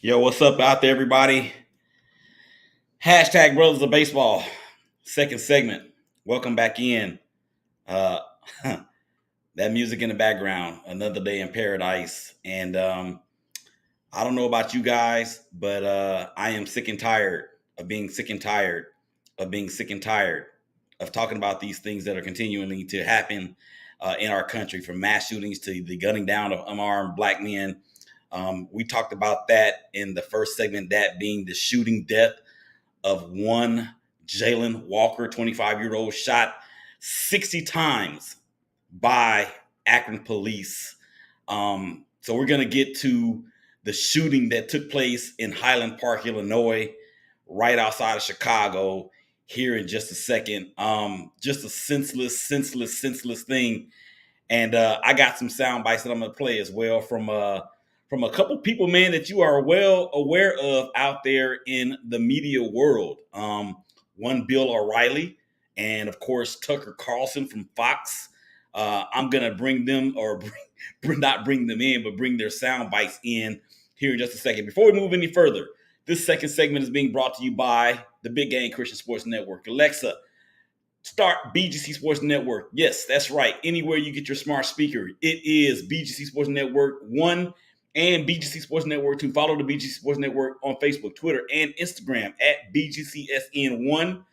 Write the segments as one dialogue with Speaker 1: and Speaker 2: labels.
Speaker 1: Yo, what's up out there, everybody? Hashtag Brothers of Baseball, second segment. Welcome back in. Uh, that music in the background, another day in paradise. And I don't know about you guys, but I am sick and tired of being sick and tired of being sick and tired of talking about these things that are continuing to happen in our country, from mass shootings to the gunning down of unarmed black men. We talked about that in the first segment, that being the shooting death of one Jalen Walker, 25-year-old, shot 60 times by Akron police. So we're going to get to the shooting that took place in Highland Park, Illinois, right outside of Chicago, here in just a second. Just a senseless thing. And I got some sound bites that I'm going to play as well from a couple people, man, that you are well aware of out there in the media world. One, Bill O'Reilly, and of course, Tucker Carlson from Fox. I'm going to bring them, or not bring them in, but bring their sound bites in here in just a second. Before we move any further, this second segment is being brought to you by the Big Game Christian Sports Network. Alexa, start BGC Sports Network. Yes, that's right. Anywhere you get your smart speaker, it is BGC Sports Network 1 and BGC Sports Network 2. Follow the BGC Sports Network on Facebook, Twitter, and Instagram at BGCSN1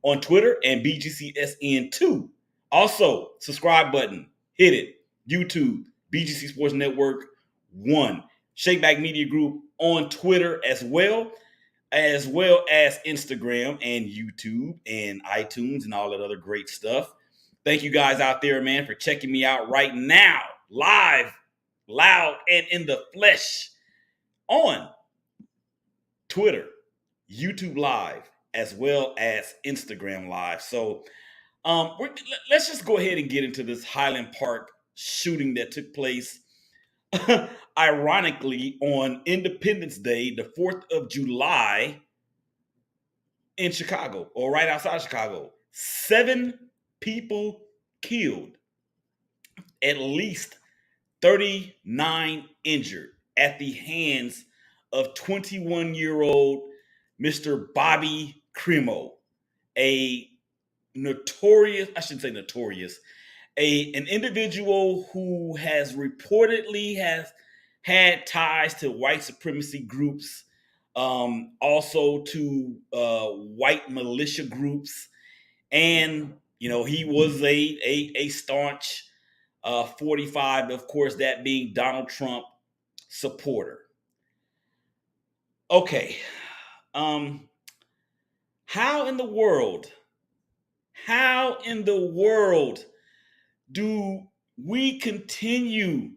Speaker 1: on Twitter and BGCSN2. Also, subscribe button. Hit it. YouTube, BGC Sports Network 1. Shakeback Media Group on Twitter as well as Instagram and YouTube and iTunes and all that other great stuff. Thank you guys out there, man, for checking me out right now, live, loud, and in the flesh on Twitter, YouTube Live, as well as Instagram Live. So let's just go ahead and get into this Highland Park shooting that took place, ironically, on Independence Day, the 4th of July, in Chicago, or right outside of Chicago. 7 people killed, at least 39 injured at the hands of 21-year-old Mr. Bobby Crimo, a notorious, I shouldn't say notorious, an individual who has reportedly has had ties to white supremacy groups, also to white militia groups, and he was a staunch 45, of course, that being Donald Trump supporter. Okay, how in the world do we continue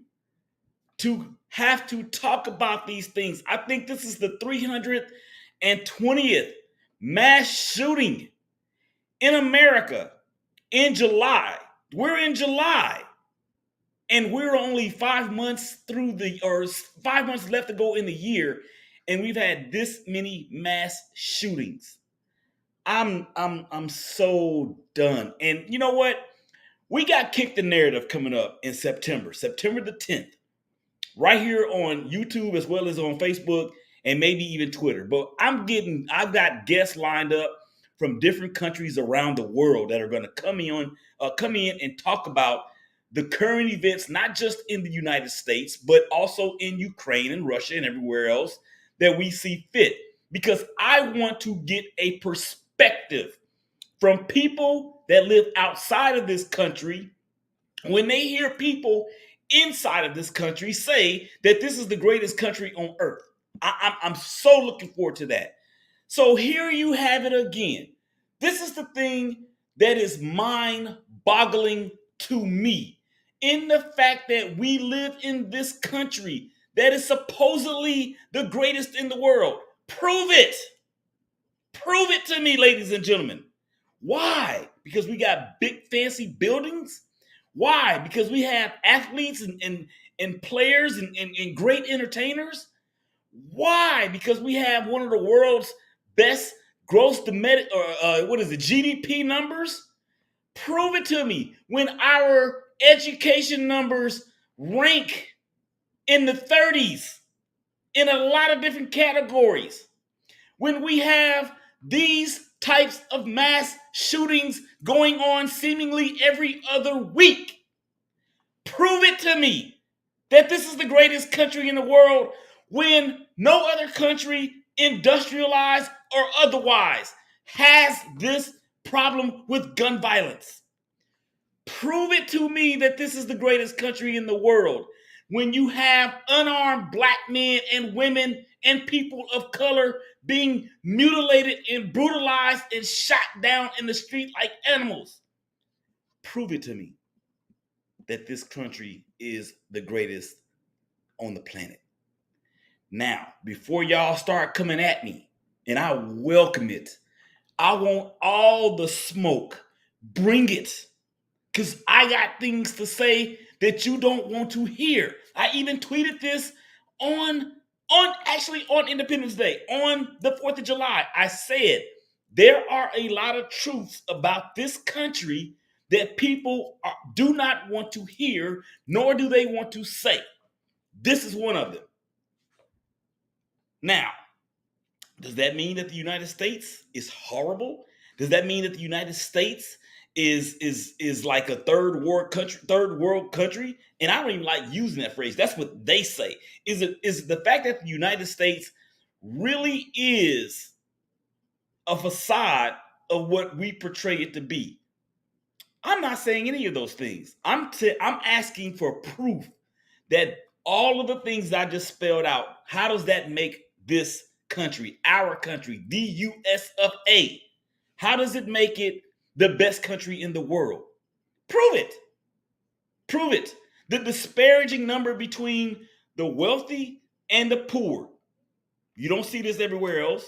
Speaker 1: to have to talk about these things? I think this is the 320th mass shooting in America in July. We're in July, and we're only 5 months through 5 months left to go in the year, and we've had this many mass shootings. I'm so done. And you know what? We got Kick the Narrative coming up in September the 10th, right here on YouTube as well as on Facebook and maybe even Twitter. But I've got guests lined up from different countries around the world that are going to come in and talk about the current events, not just in the United States, but also in Ukraine and Russia and everywhere else that we see fit. Because I want to get a perspective from people that live outside of this country when they hear people inside of this country say that this is the greatest country on earth. I'm so looking forward to that. So here you have it again. This is the thing that is mind-boggling to me, in the fact that we live in this country that is supposedly the greatest in the world. Prove it. Prove it to me, ladies and gentlemen. Why? Because we got big fancy buildings? Why? Because we have athletes and players and great entertainers? Why? Because we have one of the world's best gross domestic, GDP numbers? Prove it to me. When our education numbers rank in the 30s in a lot of different categories. When we have these types of mass shootings going on seemingly every other week, prove it to me that this is the greatest country in the world when no other country, industrialized or otherwise, has this problem with gun violence. Prove it to me that this is the greatest country in the world when you have unarmed black men and women and people of color being mutilated and brutalized and shot down in the street like animals. Prove it to me that this country is the greatest on the planet. Now, before y'all start coming at me, and I welcome it, I want all the smoke. Bring it. Because I got things to say that you don't want to hear. I even tweeted this on Independence Day, on the 4th of July. I said, there are a lot of truths about this country that people do not want to hear, nor do they want to say. This is one of them. Now, does that mean that the United States is horrible? Does that mean that the United States is like a third world country? And I don't even like using that phrase. That's what they say. Is the fact that the United States really is a facade of what we portray it to be? I'm not saying any of those things. I'm asking for proof that all of the things I just spelled out, how does that make this country, our country, the US of A? How does it make it the best country in the world? Prove it. Prove it. The disparaging number between the wealthy and the poor. You don't see this everywhere else.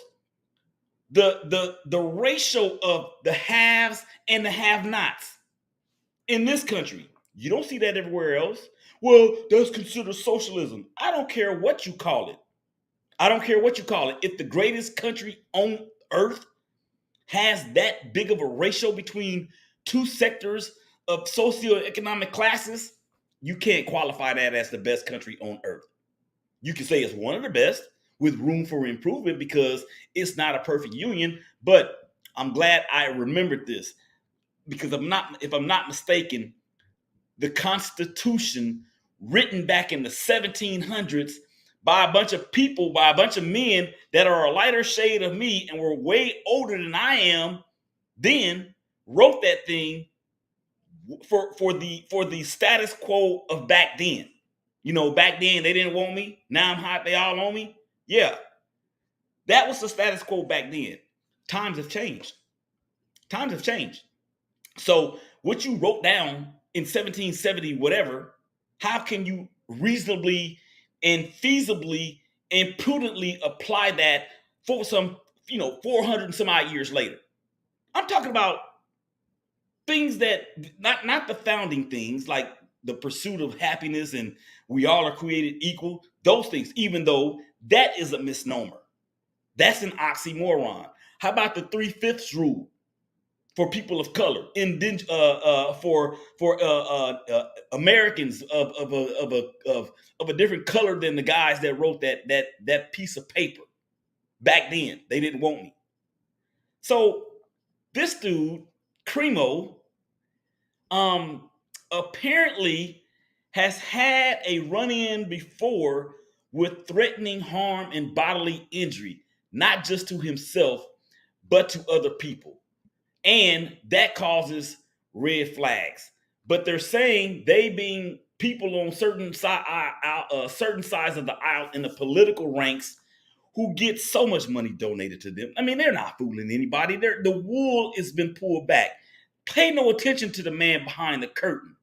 Speaker 1: The ratio of the haves and the have-nots in this country. You don't see that everywhere else. Well, that's considered socialism. I don't care what you call it. I don't care what you call it. If the greatest country on earth has that big of a ratio between two sectors of socioeconomic classes, you can't qualify that as the best country on earth. You can say it's one of the best with room for improvement because it's not a perfect union, but I'm glad I remembered this because if I'm not mistaken, the Constitution written back in the 1700s by a bunch of people, by a bunch of men that are a lighter shade of me and were way older than I am, then wrote that thing for the status quo of back then. You know, back then they didn't want me. Now I'm hot, they all on me. Yeah. That was the status quo back then. Times have changed. Times have changed. So what you wrote down in 1770, whatever, how can you reasonably and feasibly and prudently apply that for some, 400 and some odd years later? I'm talking about things that not the founding things like the pursuit of happiness and we all are created equal, those things, even though that is a misnomer. That's an oxymoron. How about the 3/5 rule for people of color, for Americans of a different color than the guys that wrote that piece of paper back then? They didn't want me. So this dude, Cremo, apparently has had a run-in before with threatening harm and bodily injury, not just to himself, but to other people. And that causes red flags. But they're saying they being people on certain sides of the aisle in the political ranks who get so much money donated to them. I mean, they're not fooling anybody. The wool has been pulled back. Pay no attention to the man behind the curtain.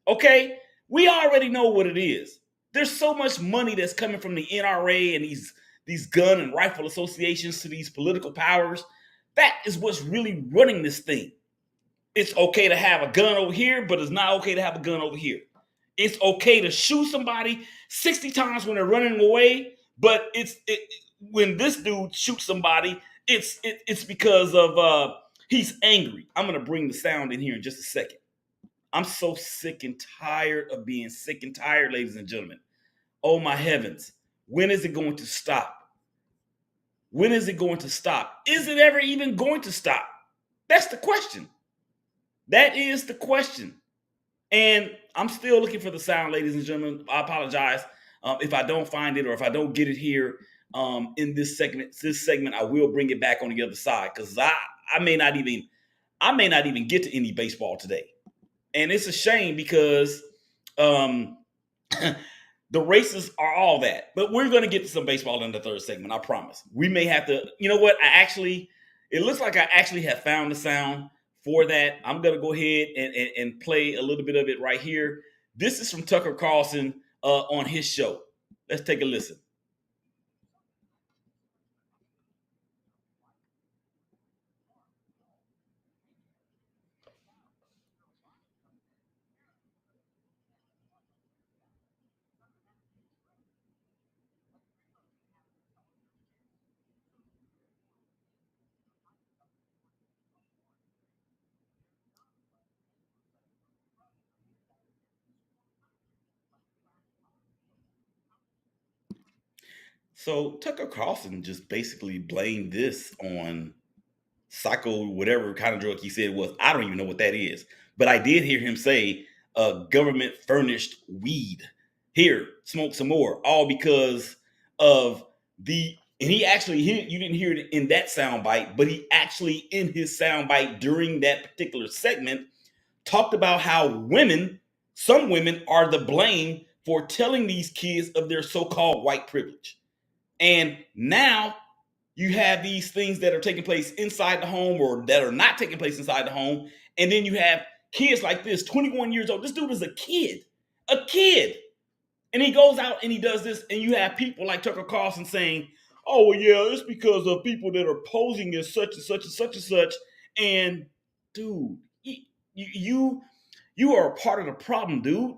Speaker 1: Okay? We already know what it is. There's so much money that's coming from the NRA and these gun and rifle associations to these political powers. That is what's really running this thing. It's okay to have a gun over here, but it's not okay to have a gun over here. It's okay to shoot somebody 60 times when they're running away, but when this dude shoots somebody, it's because of he's angry. I'm gonna bring the sound in here in just a second. I'm so sick and tired of being sick and tired, ladies and gentlemen. Oh my heavens. When is it going to stop? When is it going to stop? Is it ever even going to stop? That's the question. That is the question. And I'm still looking for the sound, ladies and gentlemen. I apologize if I don't find it or if I don't get it here in this segment. This segment, I will bring it back on the other side because I may not even get to any baseball today, and it's a shame because um, the races are all that. But we're going to get to some baseball in the third segment. I promise. We may have to. You know what? It looks like I actually have found the sound for that. I'm going to go ahead and play a little bit of it right here. This is from Tucker Carlson on his show. Let's take a listen. So Tucker Carlson just basically blamed this on psycho, whatever kind of drug he said it was. I don't even know what that is. But I did hear him say government furnished weed. Here, smoke some more. All because of and you didn't hear it in that soundbite, but he actually, in his soundbite during that particular segment, talked about how some women are the blame for telling these kids of their so-called white privilege. And now you have these things that are taking place inside the home or that are not taking place inside the home. And then you have kids like this, 21 years old. This dude is a kid. A kid. And he goes out and he does this, and you have people like Tucker Carlson saying, oh, well, yeah, it's because of people that are posing as such and such and such and such. And dude, you are a part of the problem, dude.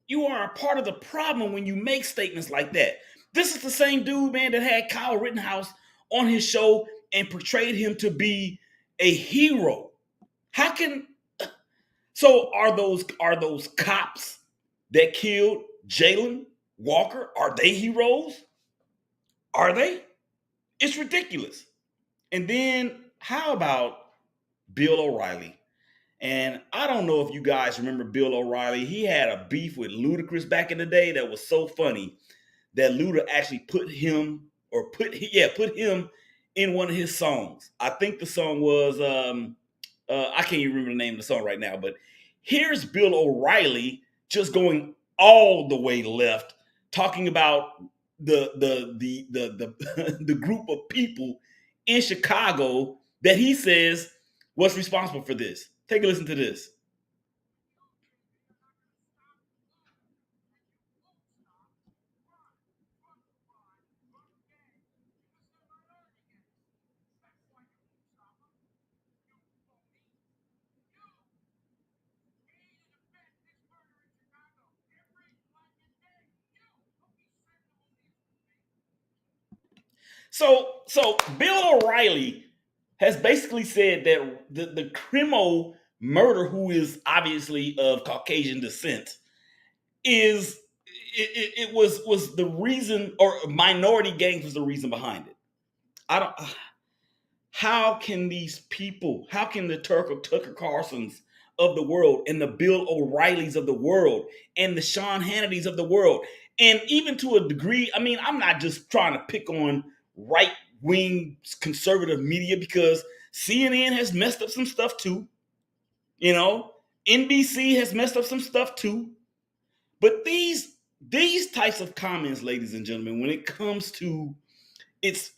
Speaker 1: You are a part of the problem when you make statements like that. This is the same dude, man, that had Kyle Rittenhouse on his show and portrayed him to be a hero. How can so are those cops that killed Jalen Walker, are they heroes? Are they? It's ridiculous. And then how about Bill O'Reilly? And I don't know if you guys remember Bill O'Reilly. He had a beef with Ludacris back in the day that was so funny that Luda actually put him in one of his songs. I think the song was I can't even remember the name of the song right now, but here's Bill O'Reilly just going all the way left, talking about the group of people in Chicago that he says was responsible for this. Take a listen to this. So Bill O'Reilly has basically said that the Crimo murder, who is obviously of Caucasian descent, is it was the reason, or minority gangs was the reason behind it. I don't. How can these people? How can the Tucker Carlsons of the world and the Bill O'Reillys of the world and the Sean Hannitys of the world, and even to a degree, I mean, I'm not just trying to pick on right wing conservative media because CNN has messed up some stuff too. You know, NBC has messed up some stuff too. But these types of comments, ladies and gentlemen, when it comes to it's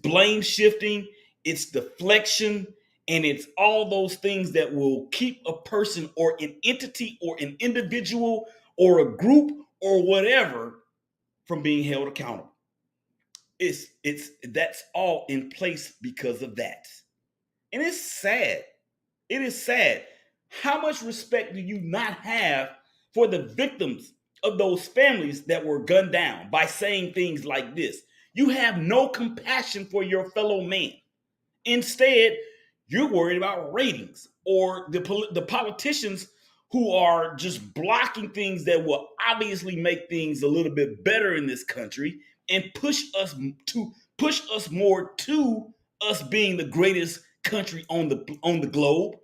Speaker 1: blame shifting, it's deflection, and it's all those things that will keep a person or an entity or an individual or a group or whatever from being held accountable. It's that's all in place because of that. And it's sad. It is sad. How much respect do you not have for the victims of those families that were gunned down by saying things like this? You have no compassion for your fellow man. Instead, you're worried about ratings, or the politicians who are just blocking things that will obviously make things a little bit better in this country and push us more to us being the greatest country on the globe.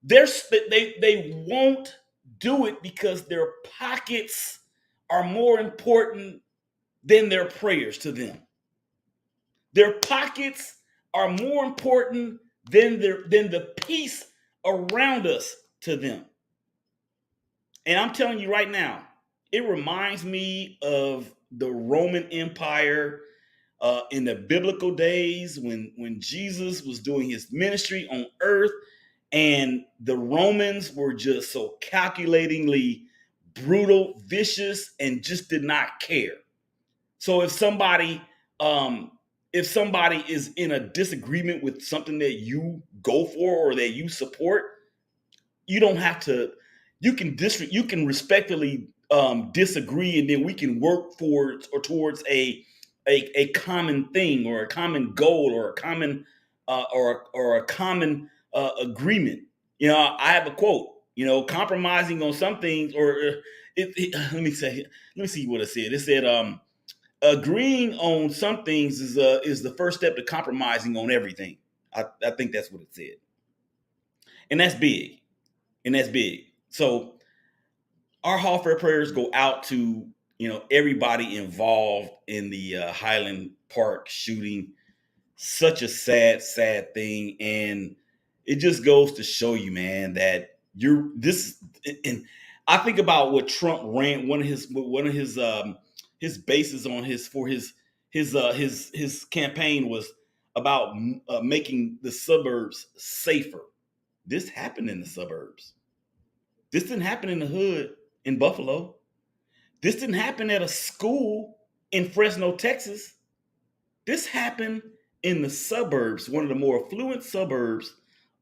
Speaker 1: They won't do it because their pockets are more important than their prayers to them. Their pockets are more important than the peace around us to them. And I'm telling you right now, it reminds me of the Roman Empire in the biblical days when Jesus was doing his ministry on earth, and the Romans were just so calculatingly brutal, vicious, and just did not care. So um, if somebody is in a disagreement with something that you go for or that you support, you don't have to. You can respectfully disagree, and then we can work towards a common thing or a common goal or a common or a common agreement. You know, I have a quote. You know, compromising on some things, or let me see what it said. It said, agreeing on some things is the first step to compromising on everything. I think that's what it said, and that's big, and that's big. So our Hall-Fair prayers go out to everybody involved in the Highland Park shooting. Such a sad thing, and it just goes to show you, man, that you're this. And I think about what Trump ran his bases on his campaign was about making the suburbs safer. This happened in the suburbs. This didn't happen in the hood in Buffalo. This didn't happen at a school in Fresno, Texas. This happened in the suburbs, one of the more affluent suburbs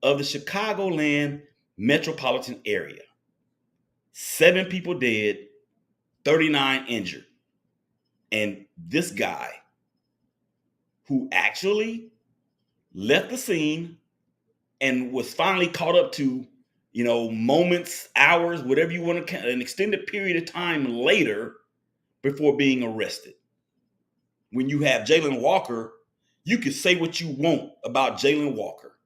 Speaker 1: of the Chicagoland metropolitan area. 7 people dead, 39 injured. And this guy, who actually left the scene and was finally caught up to, moments, hours, whatever you want to count, an extended period of time later before being arrested. When you have Jalen Walker, you can say what you want about Jalen Walker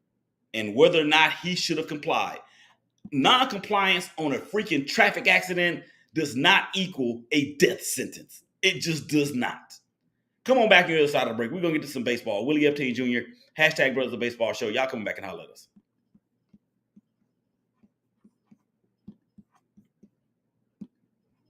Speaker 1: and whether or not he should have complied. Non-compliance on a freaking traffic accident does not equal a death sentence. It just does not. Come on back on the other side of the break. We're going to get to some baseball. Willie Epstein Jr., #Brothers of Baseball Show. Y'all coming back and holler at us.